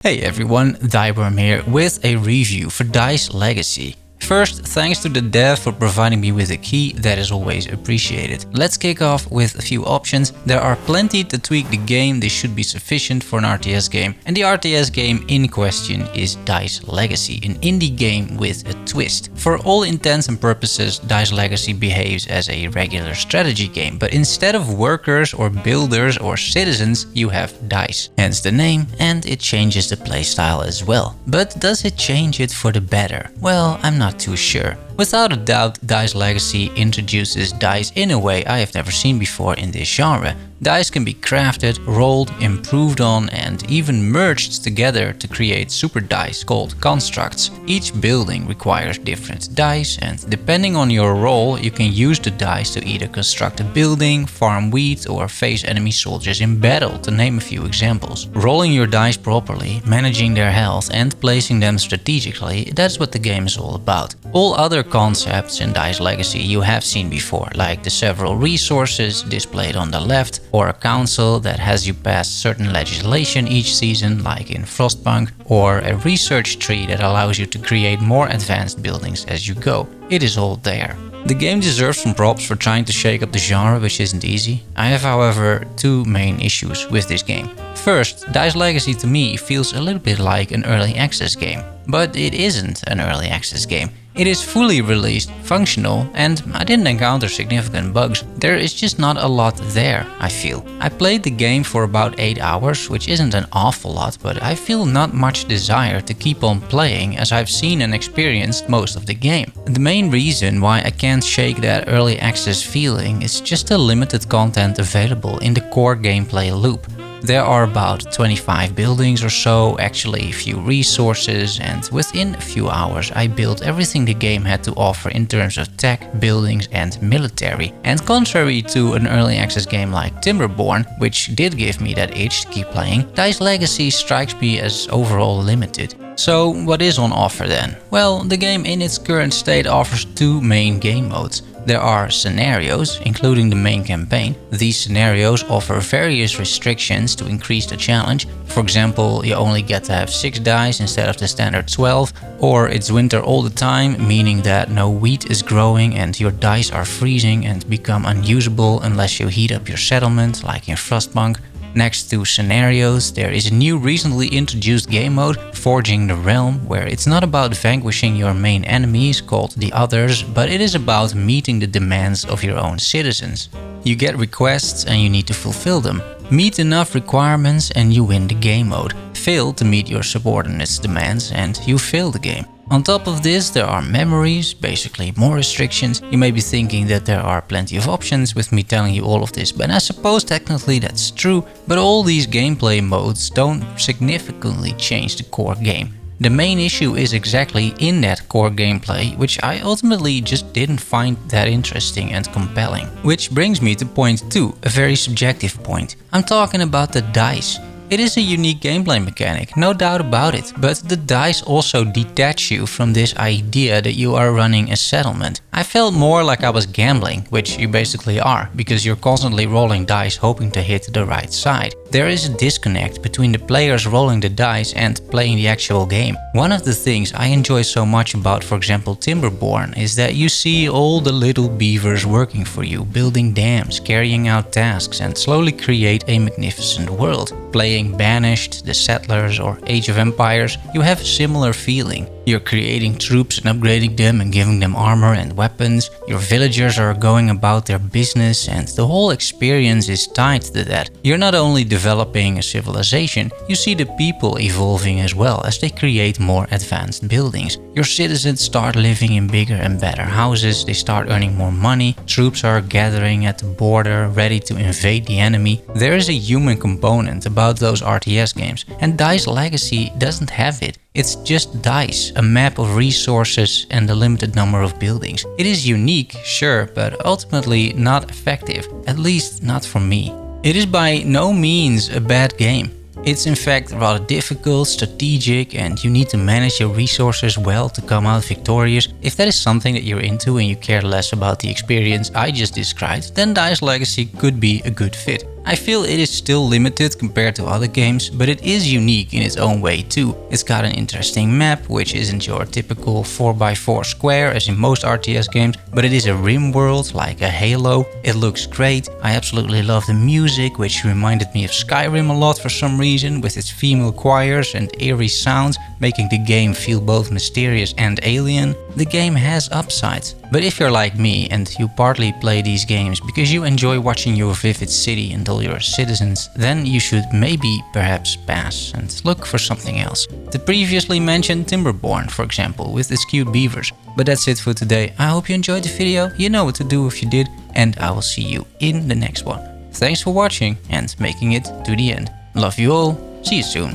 Hey everyone, Thyworm here with a review for Dice Legacy. First, thanks to the dev for providing me with a key, that is always appreciated. Let's kick off with a few options. There are plenty to tweak the game, this should be sufficient for an RTS game. And the RTS game in question is Dice Legacy, an indie game with a twist. For all intents and purposes, Dice Legacy behaves as a regular strategy game, but instead of workers or builders or citizens, you have dice. Hence the name, and it changes the playstyle as well. But does it change it for the better? Well, I'm not too sure. Without a doubt, Dice Legacy introduces dice in a way I have never seen before in this genre. Dice can be crafted, rolled, improved on, and even merged together to create super dice called constructs. Each building requires different dice, and depending on your role, you can use the dice to either construct a building, farm wheat, or face enemy soldiers in battle, to name a few examples. Rolling your dice properly, managing their health, and placing them strategically, that's what the game is all about. All other concepts in Dice Legacy you have seen before, like the several resources displayed on the left, or a council that has you pass certain legislation each season, like in Frostpunk, or a research tree that allows you to create more advanced buildings as you go. It is all there. The game deserves some props for trying to shake up the genre, which isn't easy. I have, however, two main issues with this game. First, Dice Legacy to me feels a little bit like an early access game. But it isn't an early access game. It is fully released, functional, and I didn't encounter significant bugs. There is just not a lot there, I feel. I played the game for about 8 hours, which isn't an awful lot, but I feel not much desire to keep on playing as I've seen and experienced most of the game. The main reason why I can't shake that early access feeling is just the limited content available in the core gameplay loop. There are about 25 buildings or so, actually a few resources, and within a few hours I built everything the game had to offer in terms of tech, buildings and military. And contrary to an early access game like Timberborn, which did give me that itch to keep playing, Dice Legacy strikes me as overall limited. So what is on offer then? Well, the game in its current state offers two main game modes. There are scenarios, including the main campaign. These scenarios offer various restrictions to increase the challenge. For example, you only get to have 6 dice instead of the standard 12, or it's winter all the time, meaning that no wheat is growing and your dice are freezing and become unusable unless you heat up your settlement, like in Frostpunk. Next to scenarios, there is a new recently introduced game mode, Forging the Realm, where it's not about vanquishing your main enemies, called the Others, but it is about meeting the demands of your own citizens. You get requests and you need to fulfill them. Meet enough requirements and you win the game mode. Fail to meet your subordinates' demands and you fail the game. On top of this, there are memories, basically more restrictions. You may be thinking that there are plenty of options with me telling you all of this, but I suppose technically that's true, but all these gameplay modes don't significantly change the core game. The main issue is exactly in that core gameplay, which I ultimately just didn't find that interesting and compelling. Which brings me to point 2, a very subjective point. I'm talking about the dice. It is a unique gameplay mechanic, no doubt about it, but the dice also detach you from this idea that you are running a settlement. I felt more like I was gambling, which you basically are, because you're constantly rolling dice hoping to hit the right side. There is a disconnect between the players rolling the dice and playing the actual game. One of the things I enjoy so much about, for example, Timberborn, is that you see all the little beavers working for you, building dams, carrying out tasks, and slowly create a magnificent world. Playing Banished, The Settlers, or Age of Empires, you have a similar feeling. You're creating troops and upgrading them and giving them armor and weapons. Your villagers are going about their business and the whole experience is tied to that. You're not only developing a civilization, you see the people evolving as well as they create more advanced buildings. Your citizens start living in bigger and better houses, they start earning more money, troops are gathering at the border ready to invade the enemy. There is a human component about those RTS games, and Dice Legacy doesn't have it. It's just dice, a map of resources and a limited number of buildings. It is unique, sure, but ultimately not effective, at least not for me. It is by no means a bad game. It's in fact rather difficult, strategic, and you need to manage your resources well to come out victorious. If that is something that you're into and you care less about the experience I just described, then Dice Legacy could be a good fit. I feel it is still limited compared to other games, but it is unique in its own way too. It's got an interesting map, which isn't your typical 4x4 square as in most RTS games, but it is a rim world like a Halo. It looks great. I absolutely love the music, which reminded me of Skyrim a lot for some reason, with its female choirs and eerie sounds, making the game feel both mysterious and alien. The game has upsides, but if you're like me and you partly play these games because you enjoy watching your vivid city until you're citizens, then you should maybe perhaps pass and look for something else. The previously mentioned Timberborn, for example, with its cute beavers. But that's it for today. I hope you enjoyed the video. You know what to do if you did, and I will see you in the next one. Thanks for watching and making it to the end. Love you all. See you soon.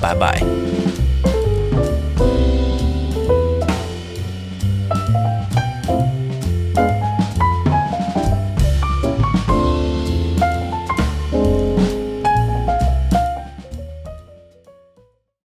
Bye bye.